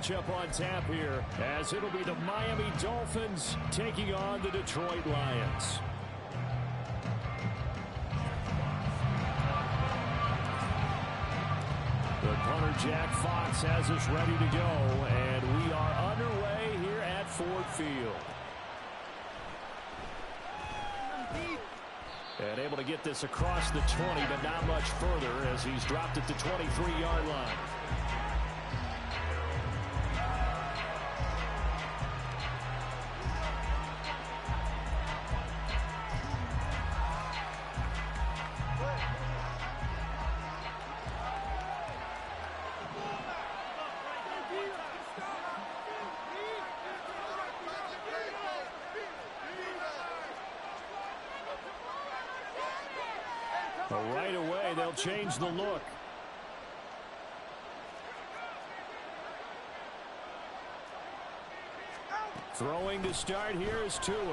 matchup on tap here, as it'll be the Miami Dolphins taking on the Detroit Lions. The punter, Jack Fox, has us ready to go, and we are underway here at Ford Field. And able to get this across the 20, but not much further as he's dropped at the 23-yard line. Right away, they'll change the look. Throwing to start here is Tua. A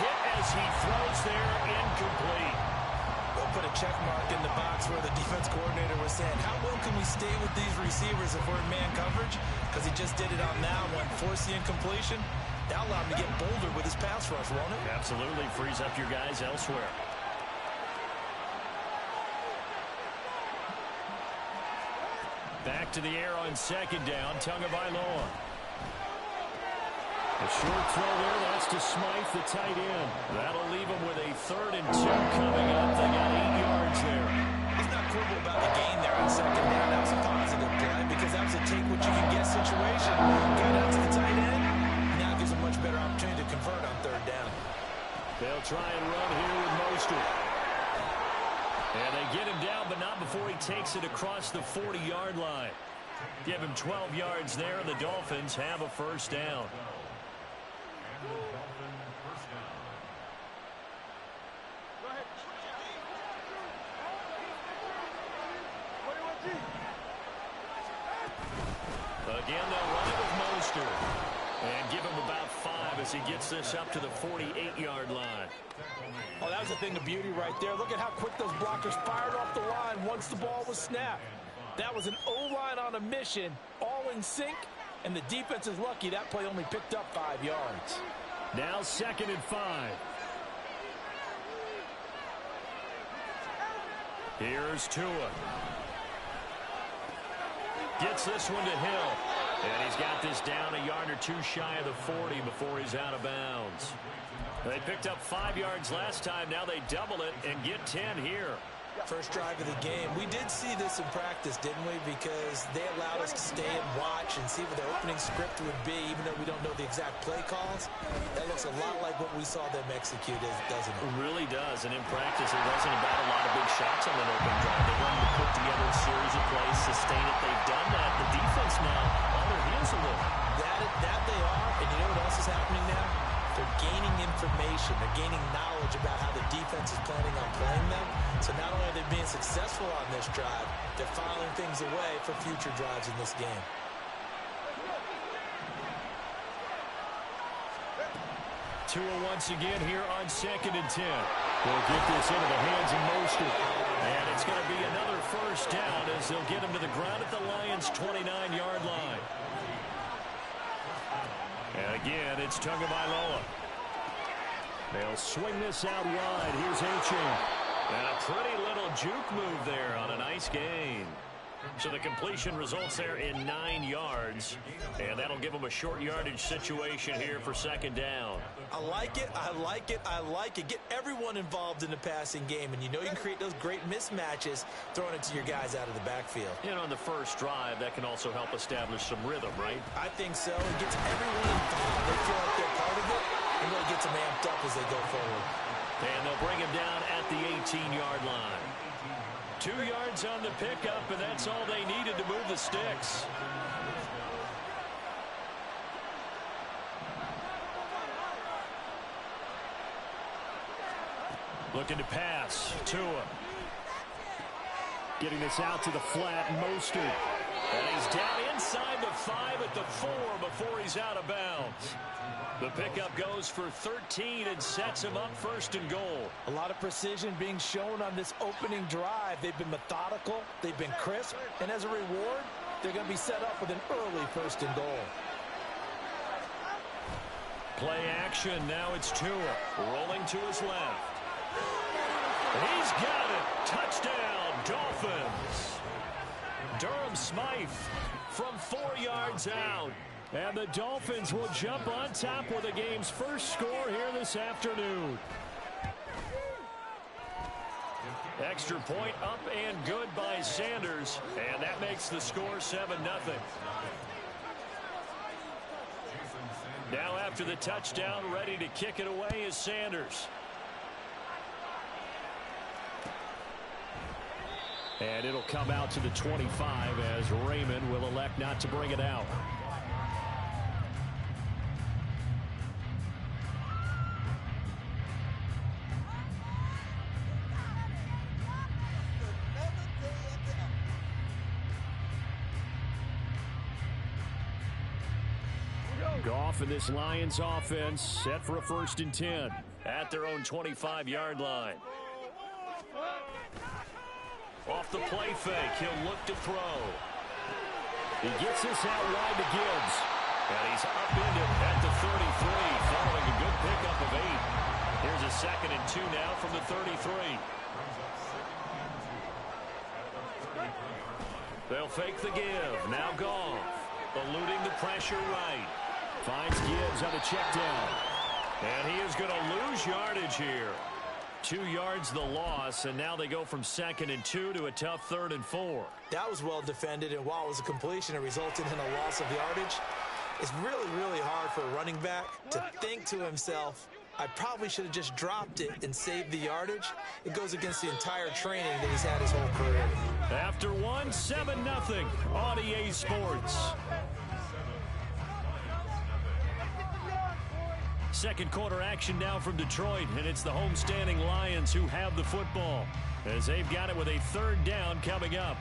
hit as he throws there, incomplete. We'll put a check mark in the box where the defense coordinator was saying, how well can we stay with these receivers if we're in man coverage? Because he just did it on that one, force the incompletion. That'll allow him to get bolder with his pass rush, won't it? Absolutely. Frees up your guys elsewhere. Back to the air on second down. Tagovailoa. A short throw there. That's to Smythe, the tight end. That'll leave him with a 3rd and 2 coming up. They got 8 yards there. He's not quibble about the gain there on second down. That was a positive play because that was a take-what-you-can-get situation. Got out to the tight end. Now gives a much better opportunity to convert on 3rd down. They'll try and run here with Mostert. And they get him down, but not before he takes it across the 40-yard line. Give him 12 yards there, and the Dolphins have a 1st down. Again, they'll run it with Mostert. And give him about 5 as he gets this up to the 48-yard line. Oh, that was a thing of beauty right there. Look at how quick those blockers fired off the line once the ball was snapped. That was an O-line on a mission, all in sync, and the defense is lucky that play only picked up 5 yards. Now 2nd and 5. Here's Tua. Gets this one to Hill. And he's got this down a yard or 2 shy of the 40 before he's out of bounds. They picked up 5 yards last time. Now they double it and get 10 here. First drive of the game. We did see this in practice, didn't we? Because they allowed us to stay and watch and see what their opening script would be, even though we don't know the exact play calls. That looks a lot like what we saw them execute, doesn't it? It really does. And in practice, it wasn't about a lot of big shots on that opening drive. They wanted to put together a series of plays, sustain it. They've done that. The defense now on their heels a little. That they are. And you know what else is happening now? They're gaining information. They're gaining knowledge about how the defense is planning on playing them. So not only are they being successful on this drive, they're filing things away for future drives in this game. Tua once again here on 2nd and 10. They'll get this into the hands of Mostert. And it's going to be another 1st down as they'll get him to the ground at the Lions' 29-yard line. And again, it's Tagovailoa. They'll swing this out wide. Here's Achane. And a pretty little juke move there on a nice gain. So the completion results there in 9 yards. And that'll give them a short yardage situation here for 2nd down. I like it. I like it. I like it. Get everyone involved in the passing game. And you know you can create those great mismatches throwing it to your guys out of the backfield. And on the first drive, that can also help establish some rhythm, right? I think so. It gets everyone involved. They feel like they're part of it. And really gets them amped up as they go forward. And they'll bring him down at the 18-yard line. 2 yards on the pickup, and that's all they needed to move the sticks. Looking to pass. Tua. Getting this out to the flat. Mostert. And he's down inside the 5 at the 4 before he's out of bounds. The pickup goes for 13 and sets him up 1st and goal. A lot of precision being shown on this opening drive. They've been methodical. They've been crisp. And as a reward, they're going to be set up with an early 1st and goal. Play action. Now it's Tua rolling to his left. He's got it. Touchdown, Dolphins. Durham Smythe from 4 yards out. And the Dolphins will jump on top with the game's first score here this afternoon. Extra point up and good by Sanders. And that makes the score 7-0. Now after the touchdown, ready to kick it away is Sanders. And it'll come out to the 25 as Raymond will elect not to bring it out. Goff and this Lions offense set for a 1st and 10 at their own 25-yard line. Off the play fake, he'll look to throw. He gets this out wide to Gibbs. And he's upended at the 33, following a good pickup of 8. Here's a 2nd and 2 now from the 33. They'll fake the give. Now Goff, eluding the pressure right. Finds Gibbs on a check down. And he is going to lose yardage here. 2 yards the loss, and now they go from 2nd and 2 to a tough 3rd and 4. That was well defended, and while it was a completion, it resulted in a loss of yardage. It's really, really hard for a running back to think to himself, I probably should have just dropped it and saved the yardage. It goes against the entire training that he's had his whole career. After one, 7-0 on EA Sports. Second quarter action now from Detroit, and it's the homestanding Lions who have the football as they've got it with a 3rd down coming up.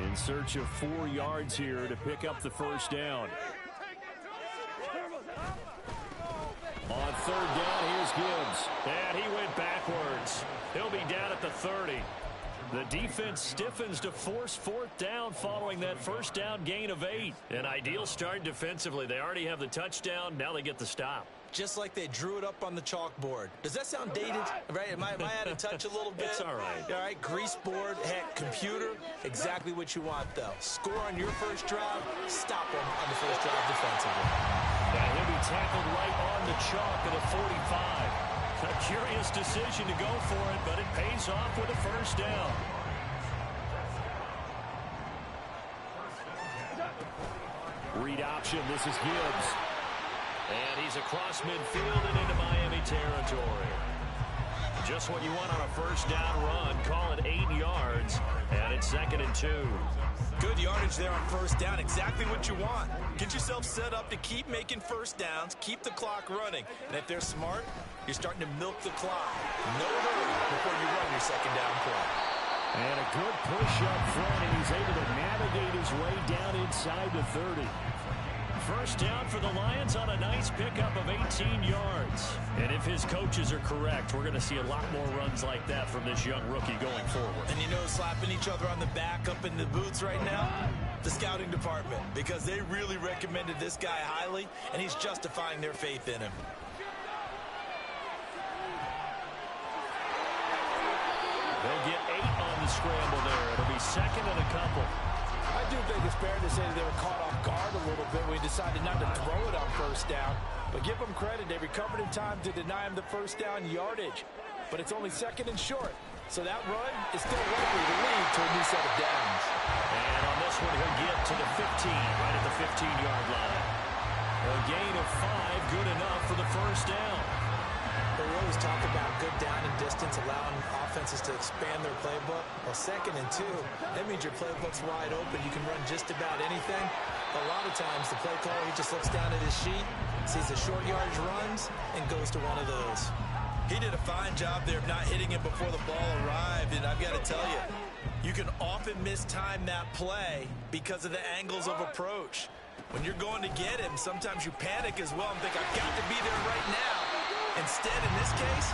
In search of 4 yards here to pick up the 1st down. On 3rd down, here's Gibbs. And he went backwards. He'll be down at the 30. The defense stiffens to force 4th down following that 1st down gain of 8. An ideal start defensively. They already have the touchdown. Now they get the stop. Just like they drew it up on the chalkboard. Does that sound dated? Right? Am I out of touch a little bit? It's all right. All right, grease board, heck, computer, exactly what you want, though. Score on your first drive, stop them on the first drive defensively. And he'll be tackled right on the chalk at a 45. A curious decision to go for it, but it pays off with a 1st down. Read option, this is Gibbs. And he's across midfield and into Miami territory. Just what you want on a 1st down run. Call it 8 yards, and it's 2nd and 2. Good yardage there on 1st down. Exactly what you want. Get yourself set up to keep making 1st downs, keep the clock running. And if they're smart, you're starting to milk the clock. No hurry before you run your 2nd down play. And a good push up front, and he's able to navigate his way down inside the 30. 1st down for the Lions on a nice pickup of 18 yards. And if his coaches are correct, we're going to see a lot more runs like that from this young rookie going forward. And you know, slapping each other on the back up in the boots right now? The scouting department, because they really recommended this guy highly, and he's justifying their faith in him. They'll get 8 on the scramble there. It'll be 2nd and a couple. I do think it's fair to say that they were caught off guard a little bit when we decided not to throw it on 1st down. But give them credit. They recovered in time to deny him the 1st down yardage. But it's only 2nd and short. So that run is still likely to lead to a new set of downs. And on this one, he'll get to the 15, right at the 15-yard line. A gain of 5, good enough for the 1st down. We always talk about good down and distance, allowing offenses to expand their playbook. Well, 2nd and 2, that means your playbook's wide open. You can run just about anything. But a lot of times, the play caller, he just looks down at his sheet, sees the short yardage runs, and goes to one of those. He did a fine job there of not hitting it before the ball arrived, and I've got to tell you, you can often mistime that play because of the angles of approach. When you're going to get him, sometimes you panic as well and think, I've got to be there right now. Instead, in this case,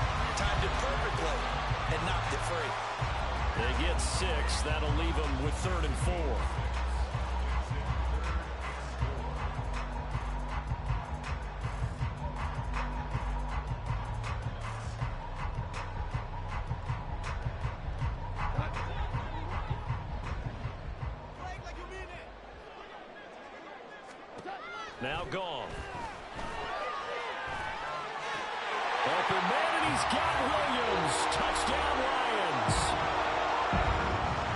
yards. That'll leave them with 3rd and 4. Now gone. Open man, and he's got Williams. Touchdown, Lions.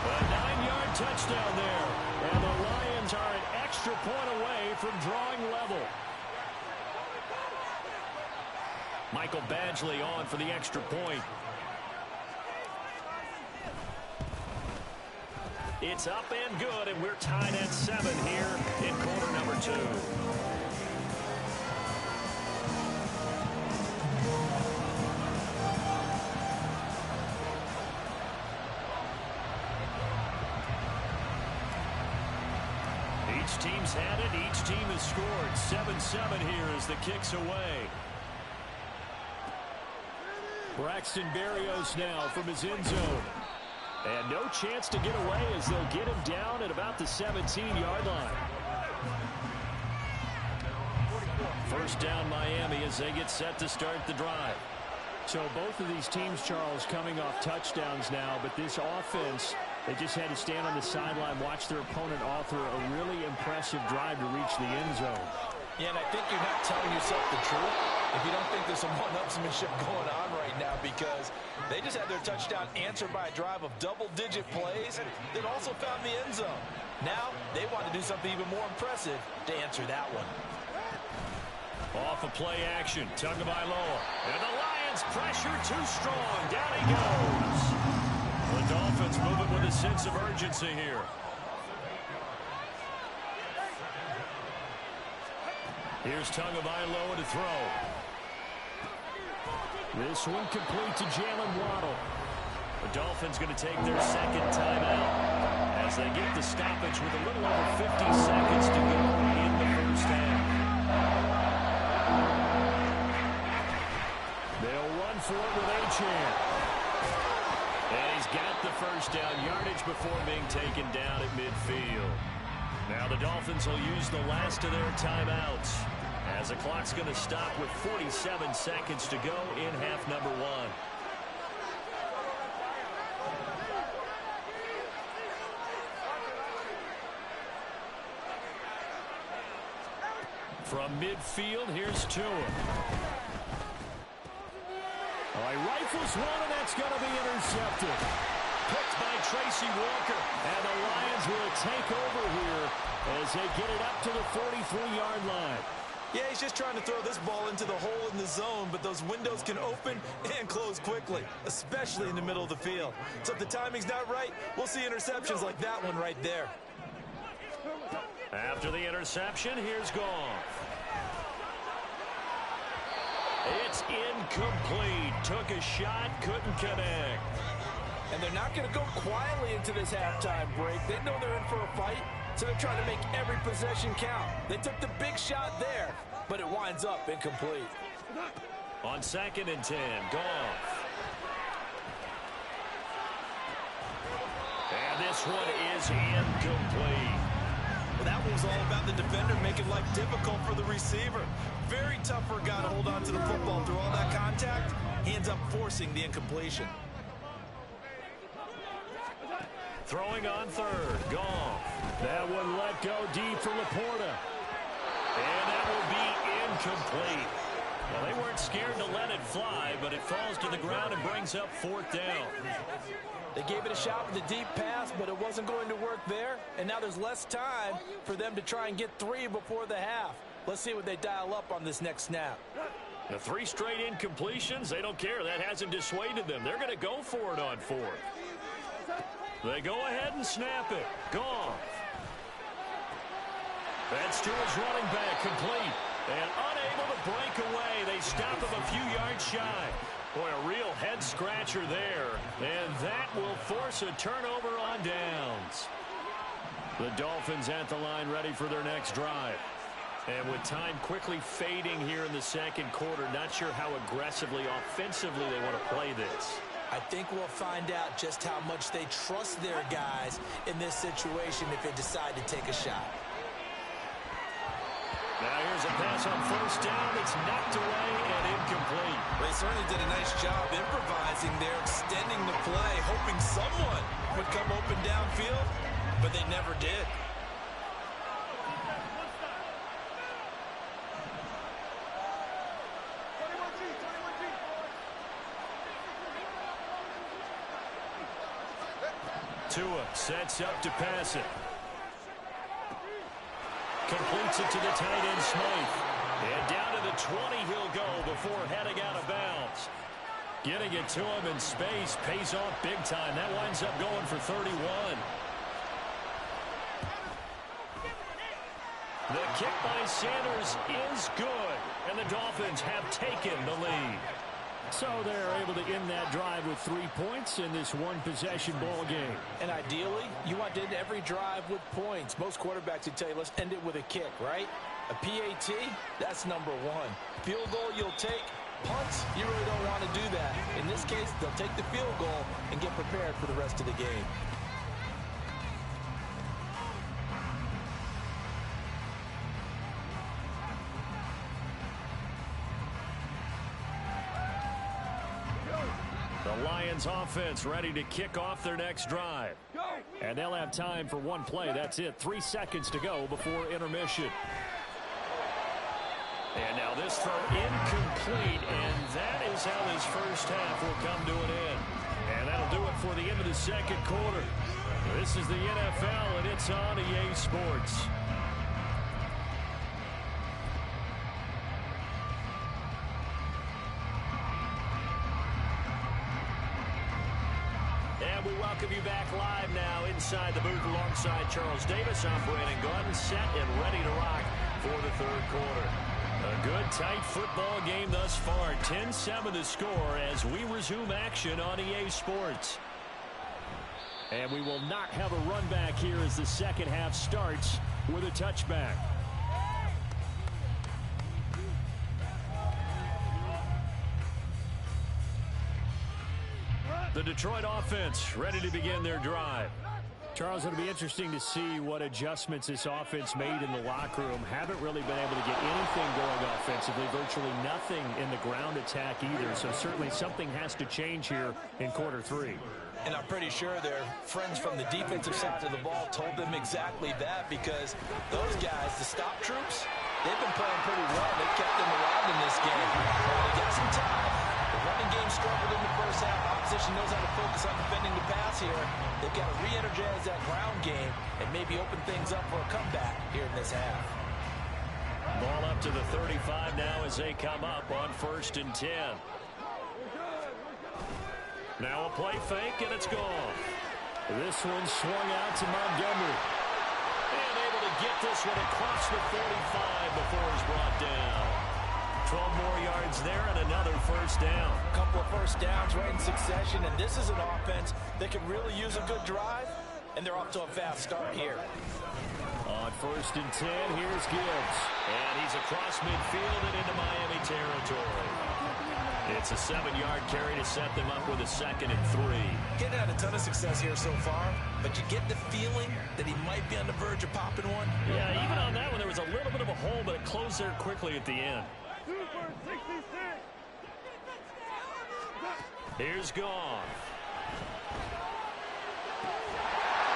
A 9-yard touchdown there. And the Lions are an extra point away from drawing level. Michael Badgley on for the extra point. It's up and good, and we're tied at 7 here in quarter number 2. Each team's had it. Each team has scored. 7-7 here as the kick's away. Braxton Berrios now from his end zone. And no chance to get away as they'll get him down at about the 17-yard line. First down Miami as they get set to start the drive. So both of these teams, Charles, coming off touchdowns now, but this offense, they just had to stand on the sideline, watch their opponent author a really impressive drive to reach the end zone. Yeah, and I think you're not telling yourself the truth if you don't think there's some one-upsmanship going on right now, because they just had their touchdown answered by a drive of double-digit plays that also found the end zone. Now they want to do something even more impressive to answer that one. Off a play action, Tagovailoa, and the Lions pressure too strong. Down he goes. The Dolphins moving with a sense of urgency here. Here's Tagovailoa to throw. This one complete to Jalen Waddle. The Dolphins going to take their second timeout as they get the stoppage with a little over 50 seconds to go in the first half. They'll run for it with Achane. And he's got the first down yardage before being taken down at midfield. Now the Dolphins will use the last of their timeouts as the clock's going to stop with 47 seconds to go in half number 1. From midfield, here's Tua. Oh, he rifles one, and that's going to be intercepted. Picked by Tracy Walker, and the Lions will take over here as they get it up to the 43-yard line. Yeah, he's just trying to throw this ball into the hole in the zone, but those windows can open and close quickly, especially in the middle of the field. So if the timing's not right, we'll see interceptions like that one right there. After the interception, here's Goff. It's incomplete. Took a shot, couldn't connect. And they're not going to go quietly into this halftime break. They know they're in for a fight, so they're trying to make every possession count. They took the big shot there, but it winds up incomplete. On 2nd and 10, Goff. And this one is incomplete. Well, that one was all about the defender making life difficult for the receiver. Very tough for a guy to hold on to the football through all that contact. He ends up forcing the incompletion. Throwing on 3rd, Goff. That one let go deep for Laporta. And that will be incomplete. Well, they weren't scared to let it fly, but it falls to the ground and brings up 4th down. They gave it a shot with a deep pass, but it wasn't going to work there. And now there's less time for them to try and get 3 before the half. Let's see what they dial up on this next snap. The 3 straight incompletions, they don't care. That hasn't dissuaded them. They're going to go for it on 4th. They go ahead and snap it. Goff. That's to his running back, complete. And unable to break away. They stop him a few yards shy. Boy, a real head-scratcher there. And that will force a turnover on downs. The Dolphins at the line ready for their next drive. And with time quickly fading here in the second quarter, not sure how aggressively, offensively they want to play this. I think we'll find out just how much they trust their guys in this situation if they decide to take a shot. Now here's a pass on first down. It's knocked away and incomplete. They certainly did a nice job improvising there, extending the play, hoping someone would come open downfield, but they never did. Tua sets up to pass it. Completes it to the tight end, Smythe. And down to the 20 he'll go before heading out of bounds. Getting it to him in space pays off big time. That winds up going for 31. The kick by Sanders is good, and the Dolphins have taken the lead. So they're able to end that drive with 3 points in this one-possession ball game. And ideally, you want to end every drive with points. Most quarterbacks would tell you, let's end it with a kick, right? A PAT, that's number one. Field goal you'll take. Punts, you really don't want to do that. In this case, they'll take the field goal and get prepared for the rest of the game. The Lions offense ready to kick off their next drive. And they'll have time for one play. That's it. 3 seconds to go before intermission. And now this throw incomplete, and that is how this first half will come to an end. And that'll do it for the end of the second quarter. This is the NFL, and it's on EA Sports. And we welcome you back live now inside the booth alongside Charles Davis. I'm Brandon Gordon, set and ready to rock for the third quarter. A good, tight football game thus far. 10-7 the score as we resume action on EA Sports. And we will not have a run back here as the second half starts with a touchback. The Detroit offense ready to begin their drive. Charles, it'll be interesting to see what adjustments this offense made in the locker room. Haven't really been able to get anything going offensively, virtually nothing in the ground attack either. So certainly something has to change here in quarter three. And I'm pretty sure their friends from the defensive side of the ball told them exactly that, because those guys, the stop troops, they've been playing pretty well. They've kept them around in this game. They got some time. The running game struggled in the first half. Opposition knows how to focus on defending the pass here. They've got to re-energize that ground game and maybe open things up for a comeback here in this half. Ball up to the 35 now as they come up on 1st and 10. Now a play fake, and it's gone. This one swung out to Montgomery. And able to get this one across the 45 before it's brought down. 12 more yards there and another first down. A couple of first downs right in succession, and this is an offense that can really use a good drive, and they're off to a fast start here. On 1st and 10, here's Gibbs. And he's across midfield and into Miami territory. It's a 7-yard carry to set them up with a 2nd and 3. Getting had a ton of success here so far, but you get the feeling that he might be on the verge of popping one. Yeah, even on that one, there was a little bit of a hole, but it closed there quickly at the end. Here's Goff.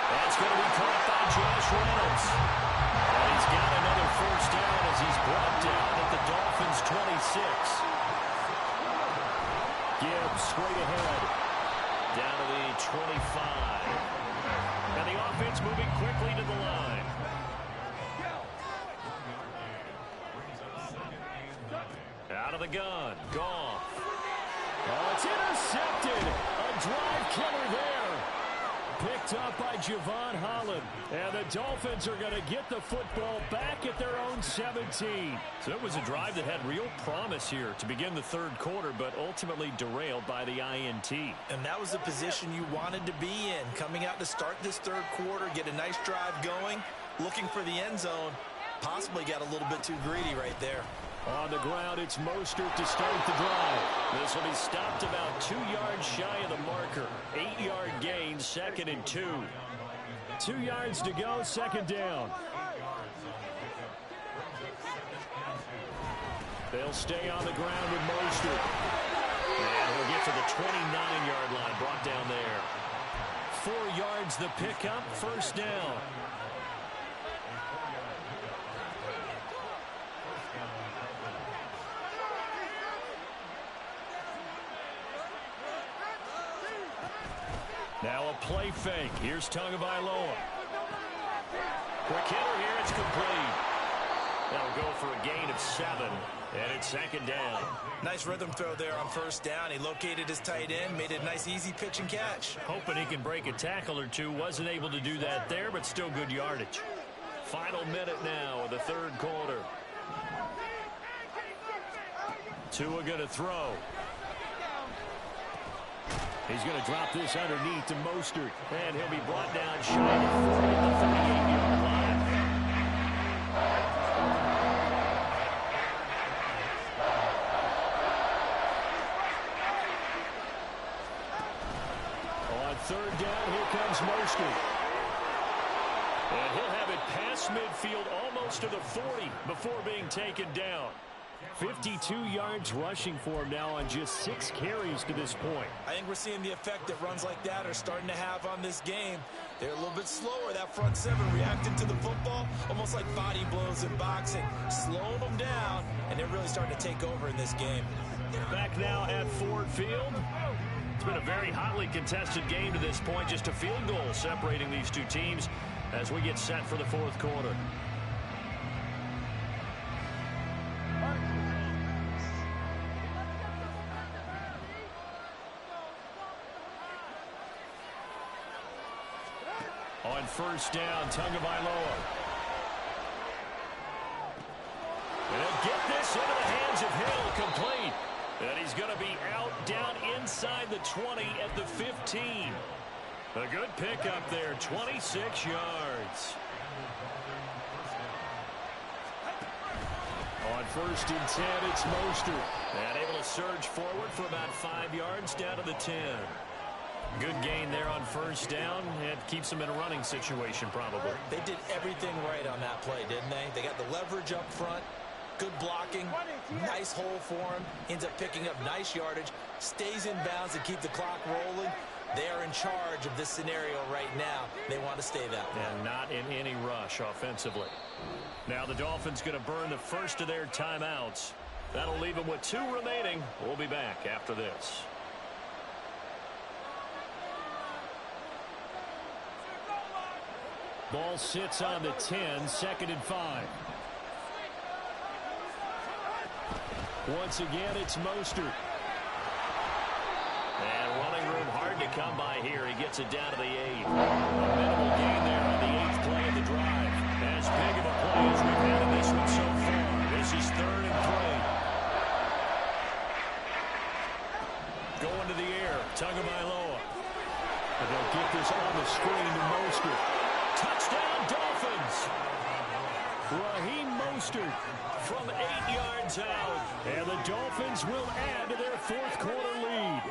That's going to be caught by Josh Reynolds. And he's got another first down as he's brought down at the Dolphins' 26. Gibbs straight ahead. Down to the 25. And the offense moving quickly to the line. Out of the gun. Goff. Oh, it's intercepted. A drive killer there. Picked up by Javon Holland. And the Dolphins are going to get the football back at their own 17. So it was a drive that had real promise here to begin the third quarter, but ultimately derailed by the INT. And that was the position you wanted to be in. Coming out to start this third quarter, get a nice drive going, looking for the end zone. Possibly got a little bit too greedy right there. On the ground, it's Mostert to start the drive. This will be stopped about 2 yards yards shy of the marker. 8-yard gain, 2nd and 2. 2 yards to go, 2nd down. They'll stay on the ground with Mostert. And he'll get to the 29-yard line, brought down there. 4 yards the pickup, 1st down. Now a play fake. Here's Tagovailoa. Quick hitter here. It's complete. That'll go for a gain of 7. And it's 2nd down. Nice rhythm throw there on 1st down. He located his tight end, made it a nice, easy pitch and catch. Hoping he can break a tackle or two. Wasn't able to do that there, but still good yardage. Final minute now of the 3rd quarter. Tua going to throw. He's going to drop this underneath to Mostert. And he'll be brought down shy of the 40 at the 38-yard line. On 3rd down, here comes Mostert. And he'll have it past midfield almost to the 40 before being taken down. 52 yards rushing for him now on just 6 carries to this point. I think we're seeing the effect that runs like that are starting to have on this game. They're a little bit slower, that front 7 reacting to the football, almost like body blows in boxing, slowing them down, and they're really starting to take over in this game. Back now at Ford Field. It's been a very hotly contested game to this point, just a field goal separating these two teams as we get set for the 4th quarter. On 1st down, Tagovailoa. And he'll get this into the hands of Hill, complete. And he's going to be out down inside the 20 at the 15. A good pickup there, 26 yards. On 1st and 10, it's Mostert. And able to surge forward for about 5 yards down to the 10. Good gain there on 1st down. It keeps them in a running situation, probably. They did everything right on that play, didn't they? They got the leverage up front, good blocking, nice hole for him, ends up picking up nice yardage, stays in bounds and keep the clock rolling. They are in charge of this scenario right now. They want to stay that way. And not in any rush offensively. Now the Dolphins going to burn the first of their timeouts. That'll leave them with 2 remaining. We'll be back after this. Ball sits on the 10, 2nd and 5. Once again, it's Mostert. And running room hard to come by here. He gets it down to the 8. A minimal gain there on the 8th play of the drive. As big of a play as we've had in this one so far. This is 3rd and 3. Going to the air. Tagovailoa. And they'll get this on the screen to Mostert. Touchdown, Dolphins! Raheem Mostert From 8 yards out. and the Dolphins will add to their 4th quarter lead.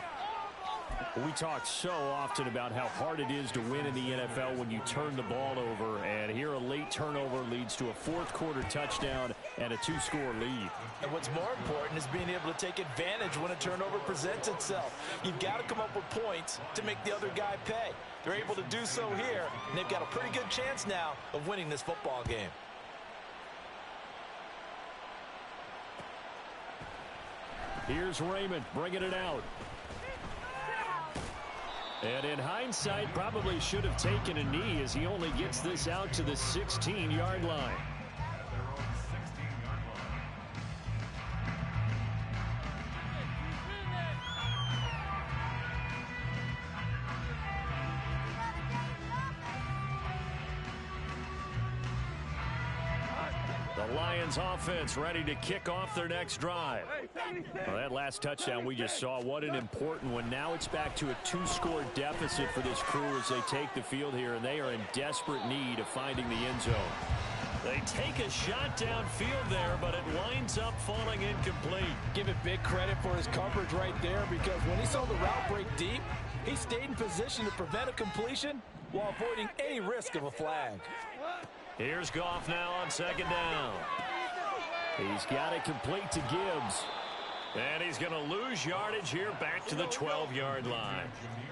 We talk so often about how hard it is to win in the NFL when you turn the ball over, and here a late turnover leads to a 4th quarter touchdown and a 2-score lead. And what's more important is being able to take advantage when a turnover presents itself. You've got to come up with points to make the other guy pay. They're able to do so here, and they've got a pretty good chance now of winning this football game. Here's Raymond bringing it out. And in hindsight, probably should have taken a knee as he only gets this out to the 16-yard line. The Lions offense ready to kick off their next drive. Well, that last touchdown we just saw, what an important one. Now it's back to a 2-score deficit for this crew as they take the field here, and they are in desperate need of finding the end zone. They take a shot downfield there, but it winds up falling incomplete. Give it big credit for his coverage right there, because when he saw the route break deep, he stayed in position to prevent a completion while avoiding any risk of a flag. Here's Goff now on second down. He's got it complete to Gibbs. And he's going to lose yardage here back to the 12-yard line.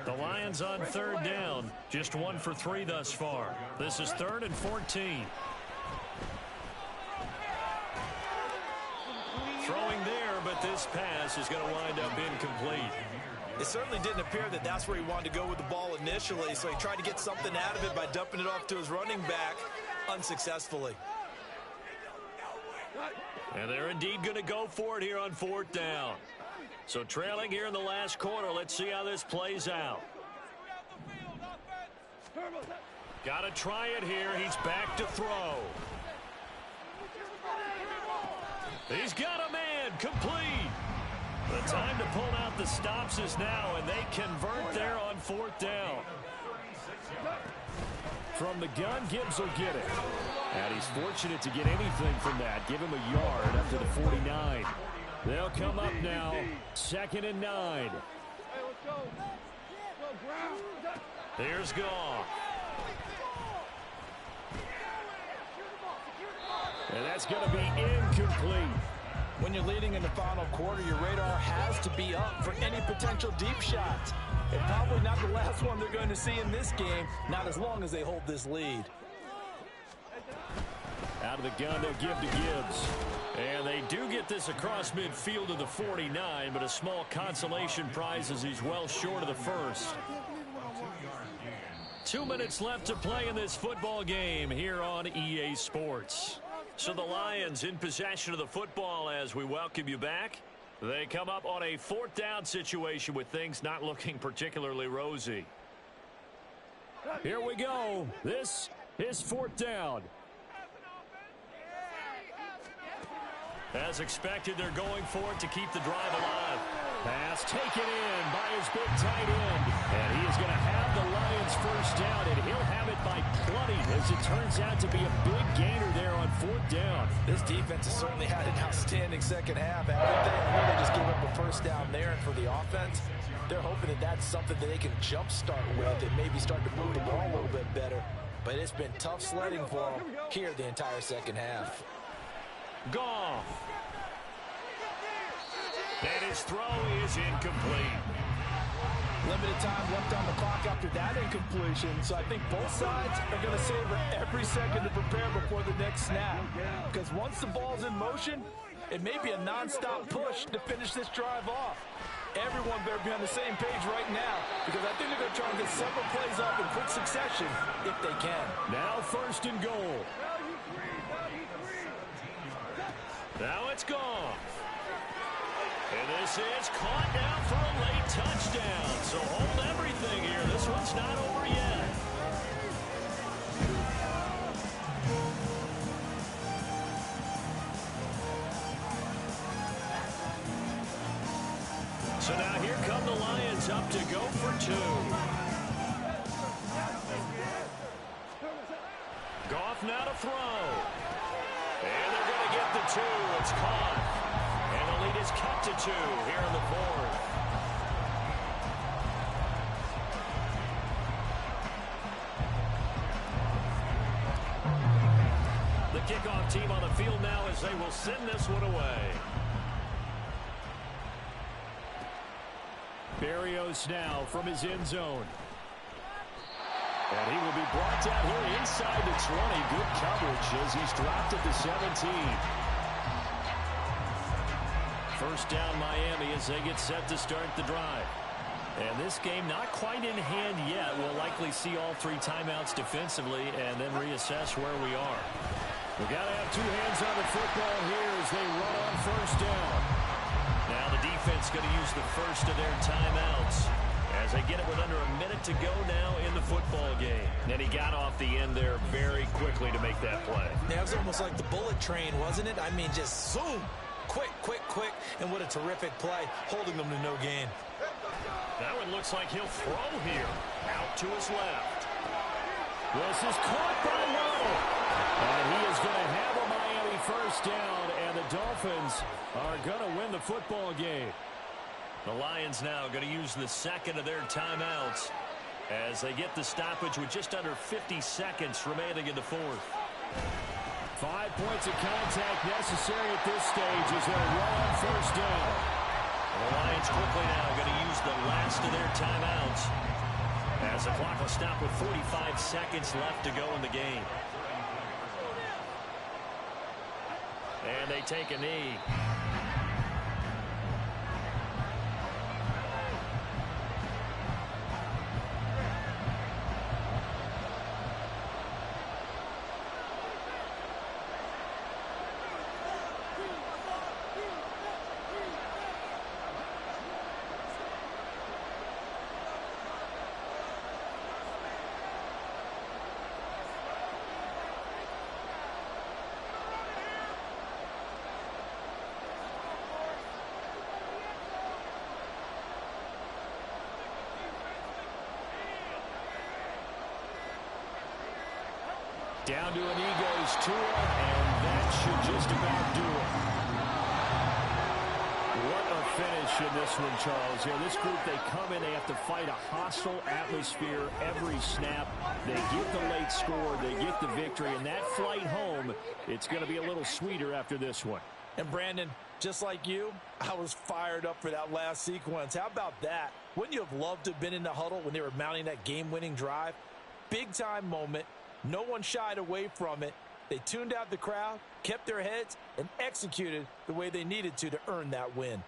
The Lions on third down, just 1 for 3 thus far. This is 3rd and 14. Throwing there, but this pass is going to wind up incomplete. It certainly didn't appear that that's where he wanted to go with the ball initially, so he tried to get something out of it by dumping it off to his running back unsuccessfully. And they're indeed going to go for it here on 4th down. So trailing here in the last quarter, let's see how this plays out. Got to try it here. He's back to throw. He's got a man, complete. The time to pull out the stops is now, and they convert there on 4th down. From the gun, Gibbs will get it. And he's fortunate to get anything from that. Give him a yard up to the 49. They'll come up now, 2nd and 9. Here's Goff. And that's going to be incomplete. When you're leading in the final quarter, your radar has to be up for any potential deep shots. And probably not the last one they're going to see in this game, not as long as they hold this lead. Out of the gun, they'll give to Gibbs. And they do get this across midfield to the 49, but a small consolation prize as he's well short of the first. 2 minutes left to play in this football game here on EA Sports. So the Lions in possession of the football as we welcome you back. They come up on a 4th down situation with things not looking particularly rosy. Here we go. This is 4th down. As expected, they're going for it to keep the drive alive. Pass taken in by his big tight end. And he is going to have the Lions first down, and he'll have it by plenty as it turns out to be a big gainer there on 4th down. This defense has certainly had an outstanding second half. After they really just gave up the first down there, and for the offense, they're hoping that that's something that they can jumpstart with and maybe start to move the ball a little bit better. But it's been tough sledding for them here the entire second half. Goff. And his throw is incomplete. Limited time left on the clock after that incompletion, so I think both sides are going to savor every second to prepare before the next snap. Because once the ball's in motion, it may be a nonstop push to finish this drive off. Everyone better be on the same page right now, because I think they're going to try and get several plays up in quick succession if they can. Now 1st and goal. Now it's gone. And this is caught down for a late touchdown. So hold everything here. This one's not over yet. So now here come the Lions up to go for 2. Goff now to throw. And they're going to get the 2. It's caught. And the lead is cut to 2 here in the 4th. The kickoff team on the field now as they will send this one away. Berrios now from his end zone. And he will be brought down here inside the 20. Good coverage as he's dropped at the 17. First down Miami as they get set to start the drive. And this game not quite in hand yet. We'll likely see all 3 timeouts defensively and then reassess where we are. We've got to have 2 hands on the football here as they run on 1st down. Now the defense going to use the first of their timeouts as they get it with under a minute to go now in the football game. And he got off the end there very quickly to make that play. Yeah, it was almost like the bullet train, wasn't it? I mean, just zoom. Quick, quick, quick. And what a terrific play, holding them to no gain. Now it looks like he'll throw here. Out to his left. This is caught by Lowe. And he is going to have a Miami first down, and the Dolphins are going to win the football game. The Lions now going to use the second of their timeouts as they get the stoppage with just under 50 seconds remaining in the fourth. 5 points of contact necessary at this stage as they're on first down. The Lions quickly now going to use the last of their timeouts as the clock will stop with 45 seconds left to go in the game. And they take a knee. Down to an Eagles Tua, and that should just about do it. What a finish in this one, Charles. Yeah, this group, they come in, they have to fight a hostile atmosphere every snap. They get the late score, they get the victory, and that flight home, it's going to be a little sweeter after this one. And Brandon, just like you, I was fired up for that last sequence. How about that? Wouldn't you have loved to have been in the huddle when they were mounting that game-winning drive? Big-time moment. No one shied away from it. They tuned out the crowd, kept their heads, and executed the way they needed to earn that win.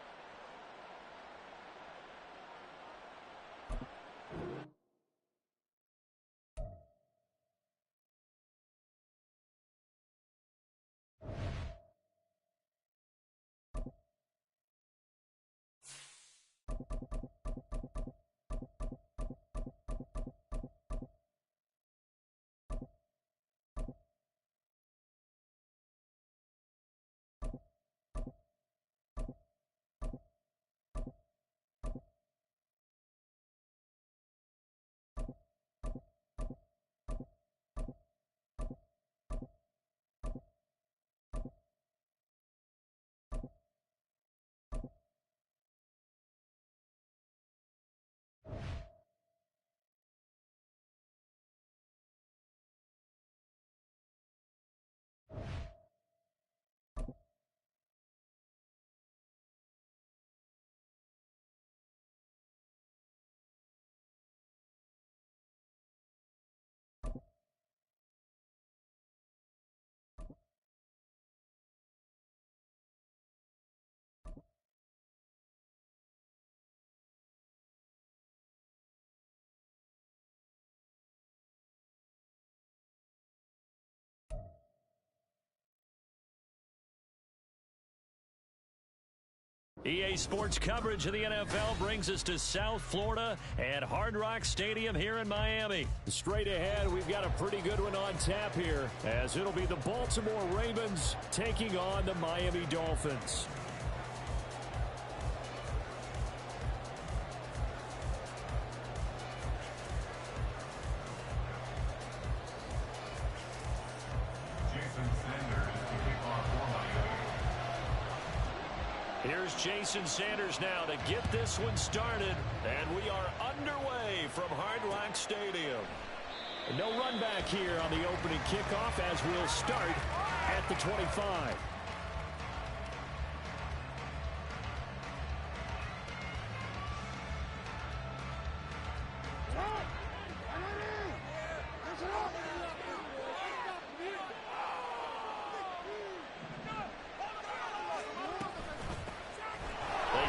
EA Sports coverage of the NFL brings us to South Florida at Hard Rock Stadium here in Miami. Straight ahead, we've got a pretty good one on tap here, as it'll be the Baltimore Ravens taking on the Miami Dolphins. Here's Jason Sanders now to get this one started, and we are underway from Hard Rock Stadium. No run back here on the opening kickoff as we'll start at the 25.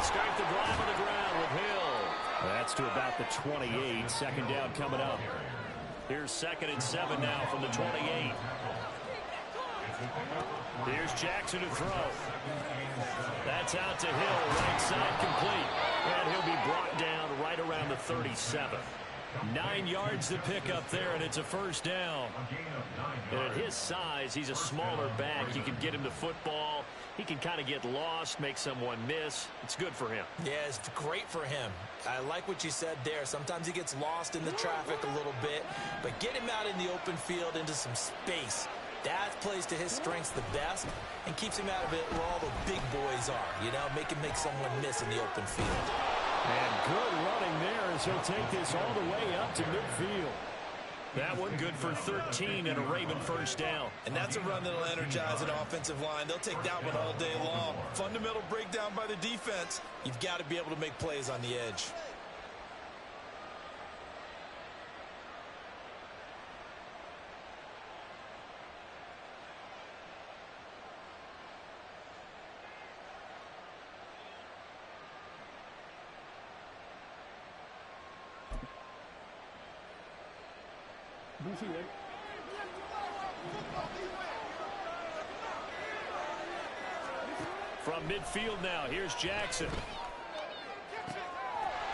Start the drive on the ground with Hill. That's to about the 28. Second down coming up. Here's 2nd and 7 now from the 28. Here's Jackson to throw. That's out to Hill, right side complete. And he'll be brought down right around the 37. 9 yards to pick up there, and it's a first down. And at his size, he's a smaller back. You can get him the football. He can kind of get lost, make someone miss. It's good for him. Yeah, it's great for him. I like what you said there. Sometimes he gets lost in the traffic a little bit, but get him out in the open field into some space. That plays to his strengths the best and keeps him out of it where all the big boys are, you know, make him make someone miss in the open field. And good running there as he'll take this all the way up to midfield. That one good for 13 and a Raven first down. And that's a run that'll energize an offensive line. They'll take that one all day long. Fundamental breakdown by the defense. You've got to be able to make plays on the edge. From midfield now, here's Jackson.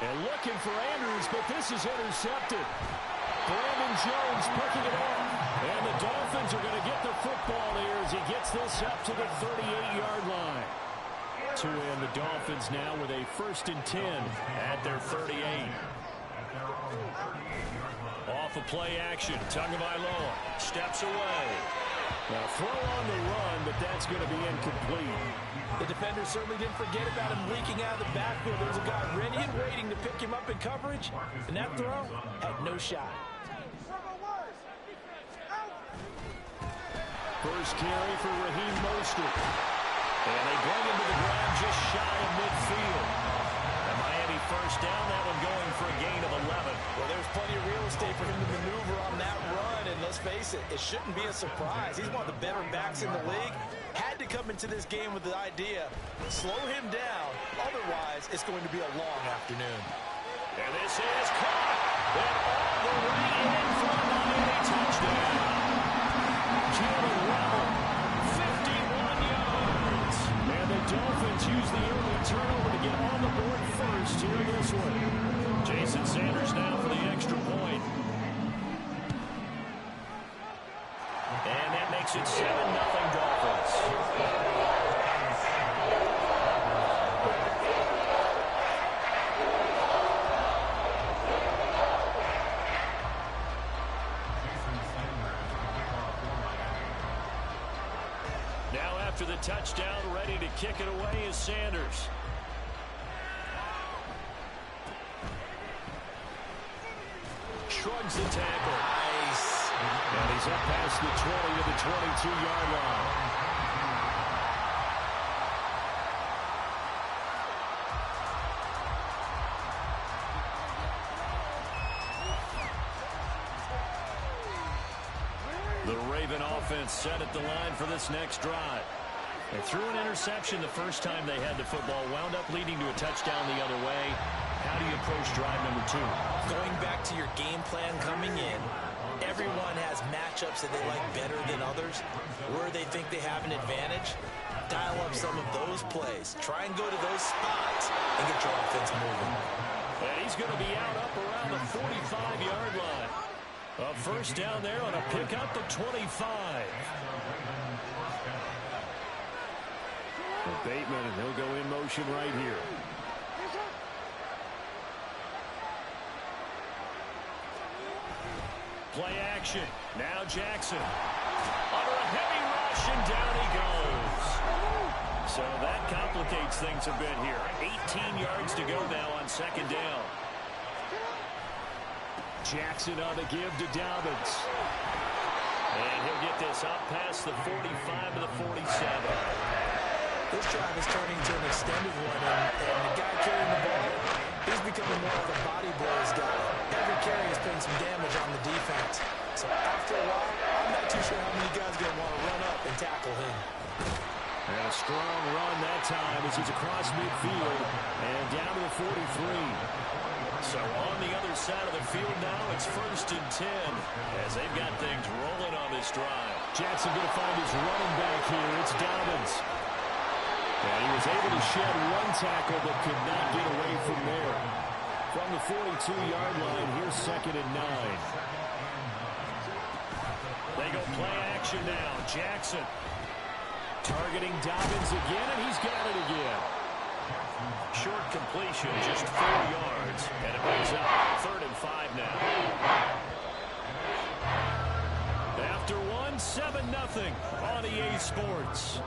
And looking for Andrews, but this is intercepted. Brandon Jones picking it off. And the Dolphins are going to get the football here as he gets this up to the 38-yard line. To end the Dolphins now with a 1st and 10 at their 38. Off of play action, Tagovailoa steps away. Now throw on the run, but that's going to be incomplete. The defender certainly didn't forget about him leaking out of the backfield. There was a guy ready and waiting to pick him up in coverage, and that throw had no shot. First carry for Raheem Mostert. And they bring him to the ground just shy of midfield. And Miami first down, that one going for a gain of 11. Well, there's plenty of real estate for him to maneuver on that run, and let's face it, it shouldn't be a surprise. He's one of the better backs in the league. Had to come into this game with the idea, slow him down, otherwise it's going to be a long afternoon. And this is caught, and all the way in for a Miami touchdown. Jalen Waddle, 51 yards. And the Dolphins use the early turnover to get on the board first here in this one. Jason Sanders now for the extra point. And that makes it 7-0 Dolphins. Now after the touchdown, ready to kick it away is Sanders. Shrugs the tackle. Nice. And he's up past the 20 to the 22-yard line. The Raven offense set at the line for this next drive. They threw an interception the first time they had the football, wound up leading to a touchdown the other way. How do you approach drive number 2? Going back to your game plan coming in, everyone has matchups that they like better than others. Where they think they have an advantage, dial up some of those plays. Try and go to those spots and get your offense moving. And he's going to be out up around the 45-yard line. A first down there on a pickup at 25. Bateman, and he'll go in motion right here. Play action. Now Jackson. Under a heavy rush, and down he goes. So that complicates things a bit here. 18 yards to go now on second down. Jackson on the give to Dobbins. And he'll get this up past the 45 to the 47. This drive is turning to an extended one, and the guy carrying the ball, he's becoming more of a body blows guy. Every carry is putting some damage on the defense. So after a while, I'm not too sure how many guys are going to want to run up and tackle him. And a strong run that time as he's across midfield and down to the 43. So on the other side of the field now, it's 1st and 10 as they've got things rolling on this drive. Jackson going to find his running back here. It's Dobbins. And he was able to shed one tackle but could not get away from there. From the 42-yard line, here's 2nd and 9. They go play action now. Jackson Targeting Dobbins again, and he's got it again. Short completion, just 4 yards, and it brings up 3rd and 5 now. After one, 7-0 on EA Sports.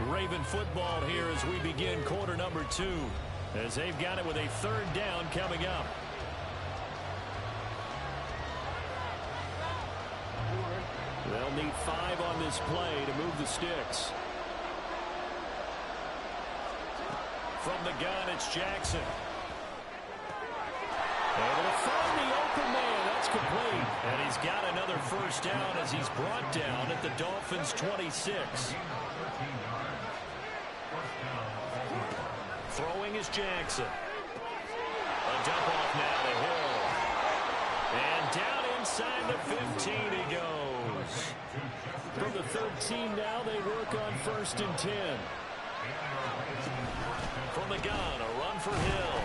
Raven football here as we begin quarter number 2, as they've got it with a 3rd down coming up. They'll need 5 on this play to move the sticks. From the gun, it's Jackson. Able to find the open man. That's complete. And he's got another 1st down as he's brought down at the Dolphins' 26. Throwing is Jackson. A dump off now to Hill. And down inside the 15 he goes. From the 13 now, they work on 1st and 10. From the gun, a run for Hill.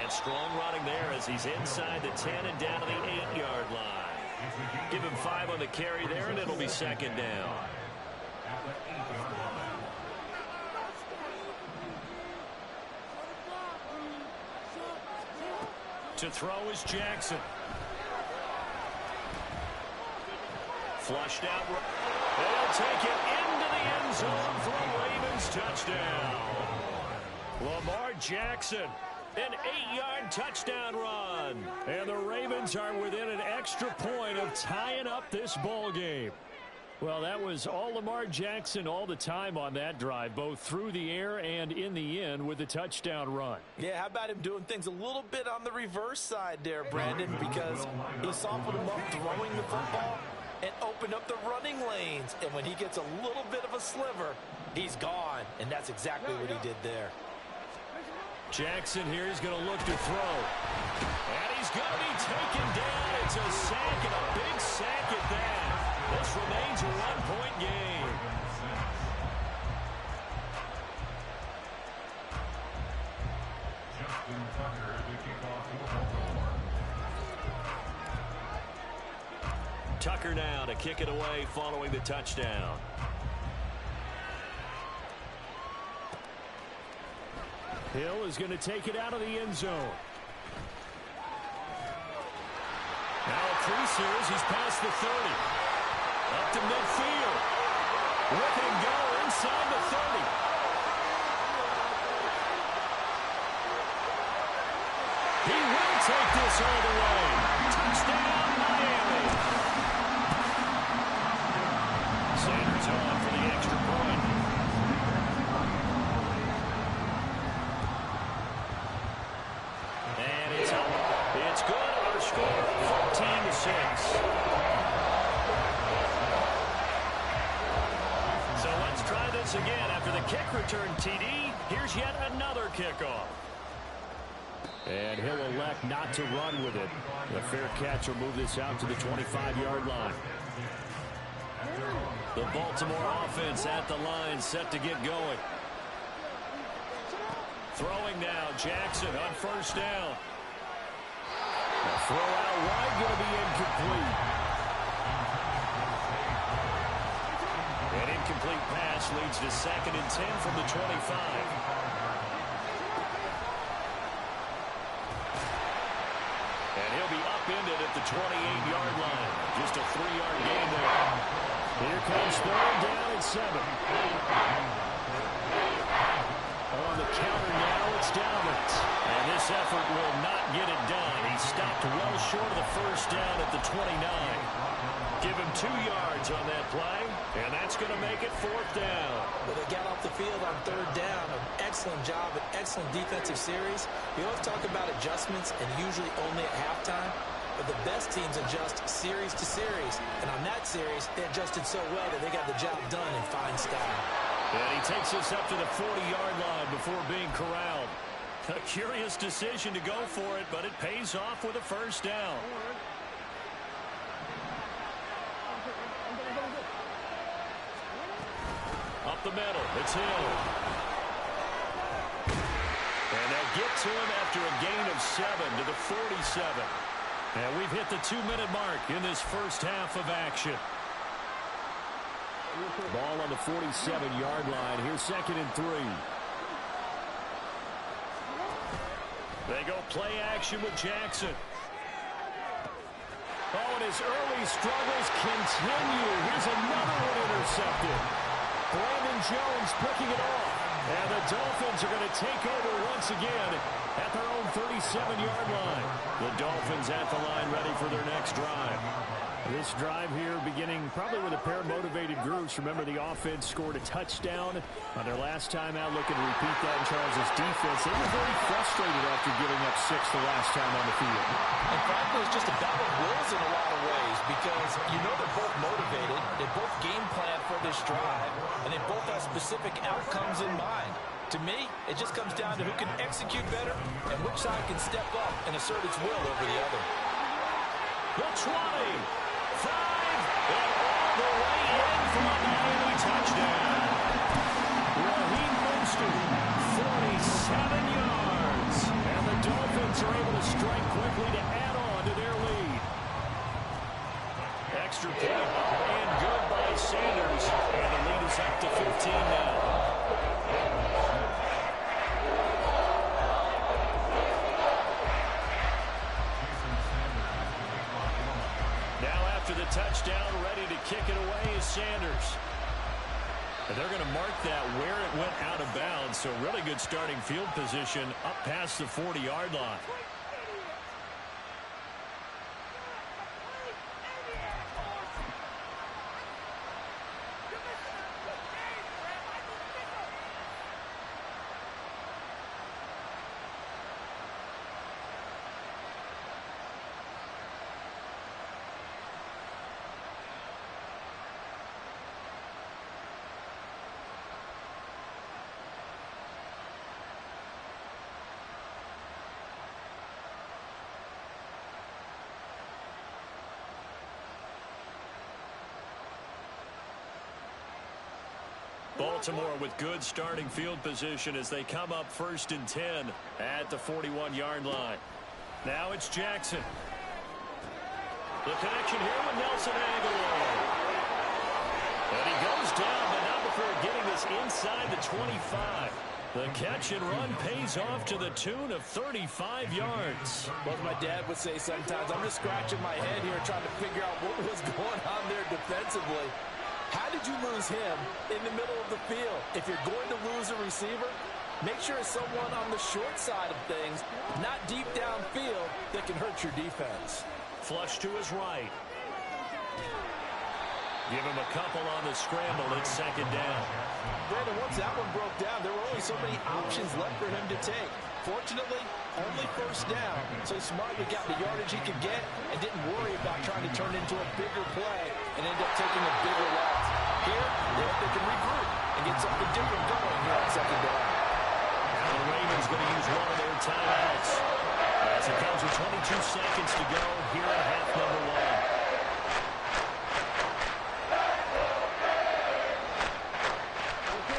And strong running there as he's inside the 10 and down to the 8-yard line. Give him 5 on the carry there, and it'll be 2nd down. To throw is Jackson. Flushed out. They'll take it into the end zone for a Ravens touchdown. Lamar Jackson, an 8-yard touchdown run. And the Ravens are within an extra point of tying up this ball game. Well, that was all Lamar Jackson all the time on that drive, both through the air and in the end with the touchdown run. Yeah, how about him doing things a little bit on the reverse side there, Brandon, because he softened him up throwing the football and opened up the running lanes. And when he gets a little bit of a sliver, he's gone. And that's exactly what he did there. Jackson here is going to look to throw. And he's going to be taken down. It's a sack, and a big sack at that. This remains a 1-point game. Tucker now to kick it away following the touchdown. Hill is going to take it out of the end zone. Now a crease here as he's past the 30. Up to midfield. Look and go inside the 30. He will take this all the way. Touchdown, Miami. Sanders on for the extra point. And it's up. It's good. Our score, 14-6. So let's try this again. After the kick return TD, here's yet another kickoff. And he'll elect not to run with it. The fair catch will move this out to the 25-yard line. The Baltimore offense at the line, set to get going. Throwing now, Jackson on 1st down. The throw out wide, going to be incomplete. An incomplete pass leads to 2nd and 10 from the 25. And he'll be upended at the 28-yard line. Just a 3-yard gain there. Here comes 3rd down and 7. On the counter now, it's Dobbins. And this effort will not get it done. He stopped well short of the 1st down at the 29. Give him 2 yards on that play, and that's going to make it 4th down. Well, they got off the field on 3rd down. An excellent job, an excellent defensive series. We always talk about adjustments, and usually only at halftime. But the best teams adjust series to series. And on that series, they adjusted so well that they got the job done in fine style. And he takes us up to the 40-yard line before being corralled. A curious decision to go for it, but it pays off with a 1st down. Up the middle, it's Hill. And they'll get to him after a gain of 7 to the 47. And we've hit the 2-minute mark in this first half of action. Ball on the 47-yard line. Here's 2nd and 3. They go play action with Jackson. Oh, and his early struggles continue. Here's another one intercepted. Brandon Jones picking it off. And the Dolphins are going to take over once again at their own 37-yard line. The Dolphins at the line ready for their next drive. This drive here beginning probably with a pair of motivated groups. Remember, the offense scored a touchdown on their last time out. Looking to repeat that in Charles' defense. They were very frustrated after giving up 6 the last time on the field. And frankly, it's just a battle of wills in a lot of ways because you know they're both motivated. They both game plan for this drive, and they both have specific outcomes in mind. To me, it just comes down to who can execute better and which side can step up and assert its will over the other. The 20. 5, and all the way in for a Miami touchdown. Raheem Mostert, 47 yards. And the Dolphins are able to strike quickly to add on to their lead. Extra point and good by Sanders. And the lead is up to 15 now. Touchdown, ready to kick it away is Sanders. And they're going to mark that where it went out of bounds. So really good starting field position up past the 40-yard line. Baltimore with good starting field position as they come up 1st and 10 at the 41-yard line. Now it's Jackson. The connection here with Nelson Aguilar. And he goes down, but not before getting this inside the 25. The catch and run pays off to the tune of 35 yards. Well, as my dad would say sometimes, I'm just scratching my head here trying to figure out what was going on there defensively. How did you lose him in the middle of the field? If you're going to lose a receiver, make sure it's someone on the short side of things, not deep downfield, that can hurt your defense. Flush to his right. Give him a couple on the scramble. It's 2nd down. Brandon, once that one broke down, there were only so many options left for him to take. Fortunately, only 1st down, so he smartly got the yardage he could get and didn't worry about trying to turn it into a bigger play and end up taking a bigger loss. Here, they can regroup and get something different going here on 2nd down. Now the Ravens going to use one of their timeouts as it comes with 22 seconds to go here in half number 1.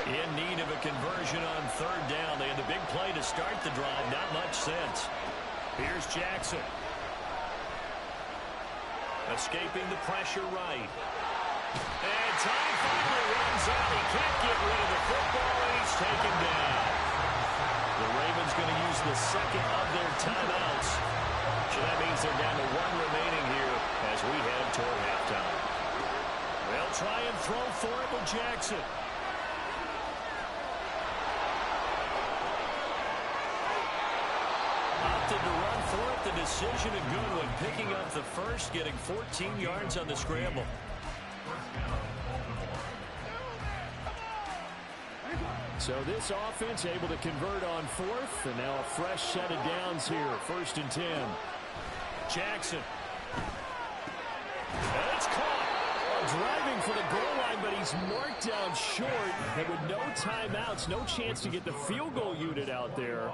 In need of a conversion on 3rd down. They had the big play to start the drive. Not much sense. Here's Jackson. Escaping the pressure right. And time finally runs out. He can't get rid of the football, and he's taken down. The Ravens going to use the 2nd of their timeouts. So that means they're down to 1 remaining here as we head toward halftime. They'll try and throw for it with Jackson. Opted to run for it. The decision a good one. Picking up the first, getting 14 yards on the scramble. So this offense able to convert on 4th, and now a fresh set of downs here. 1st and 10. Jackson. And it's caught. Driving for the goal line, but he's marked down short. And with no timeouts, no chance to get the field goal unit out there.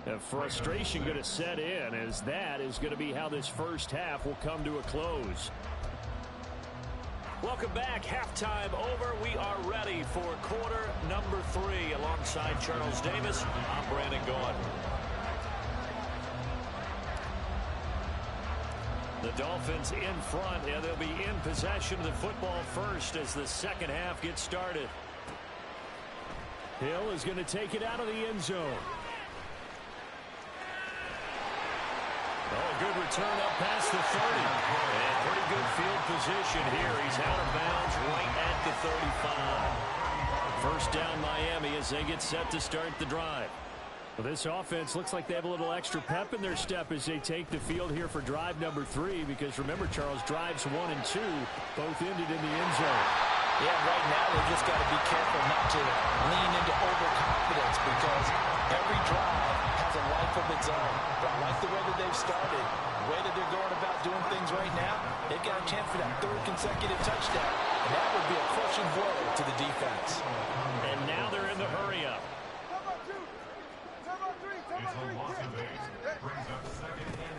And frustration going to set in, as that is going to be how this first half will come to a close. Welcome back. Halftime over. We are ready for quarter number 3. Alongside Charles Davis, I'm Brandon Gaudin. The Dolphins in front, and they'll be in possession of the football first as the second half gets started. Hill is going to take it out of the end zone. Oh, a good return up past the 30. And pretty good field position here. He's out of bounds right at the 35. First down Miami as they get set to start the drive. Well, this offense looks like they have a little extra pep in their step as they take the field here for drive number 3, because remember, Charles, drives 1 and 2 both ended in the end zone. Yeah, right now they just got to be careful not to lean into overconfidence, because every drive has a life of its own. But I like the way that they've started, the way that they're going about doing things right now. They've got a chance for that 3rd consecutive touchdown, and that would be a crushing blow to the defense. And now they're in the hurry-up.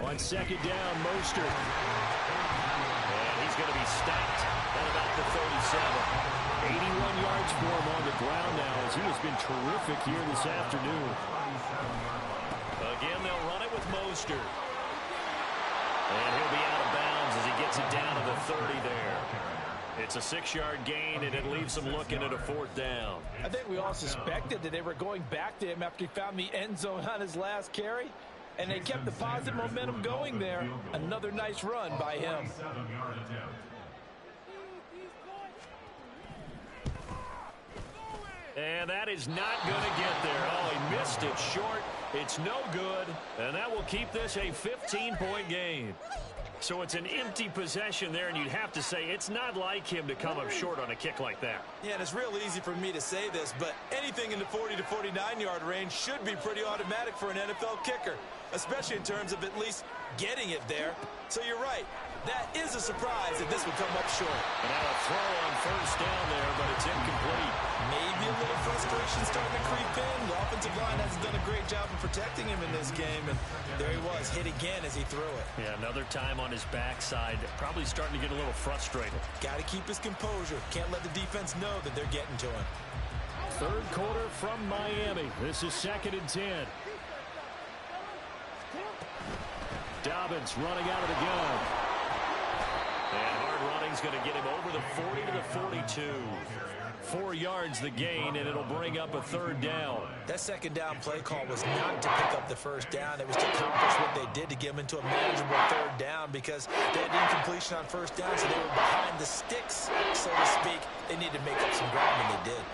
On second down, Mostert. And he's going to be stopped at about the 37. 81 yards for him on the ground now, as he has been terrific here this afternoon. Again, they'll run it with Mostert. And he'll be out of bounds as he gets it down to the 30 there. It's a 6-yard gain, and it leaves him looking at a 4th down. I think we all suspected that they were going back to him after he found the end zone on his last carry. And they kept the positive momentum going there. Another nice run by him. And that is not going to get there. Oh, he missed it short. It's no good. And that will keep this a 15-point game. So it's an empty possession there, and you'd have to say it's not like him to come up short on a kick like that. Yeah, and it's real easy for me to say this, but anything in the 40 to 49-yard range should be pretty automatic for an NFL kicker, especially in terms of at least getting it there. So you're right. That is a surprise that this would come up short. And now a throw on first down there, but it's incomplete. Maybe a little frustration starting to creep in. The offensive line hasn't done a great job of protecting him in this game, and there he was, hit again as he threw it. Yeah, another time on his backside, probably starting to get a little frustrated. Got to keep his composure. Can't let the defense know that they're getting to him. 3rd quarter from Miami. This is 2nd and 10. Dobbins running out of the gun. And hard running's going to get him over the 40 to the 42. 4 yards the gain, and it'll bring up a 3rd down. That 2nd down play call was not to pick up the 1st down. It was to accomplish what they did to get him into a manageable 3rd down, because they had incompletion on 1st down, so they were behind the sticks, so to speak. They needed to make up some ground, and they did.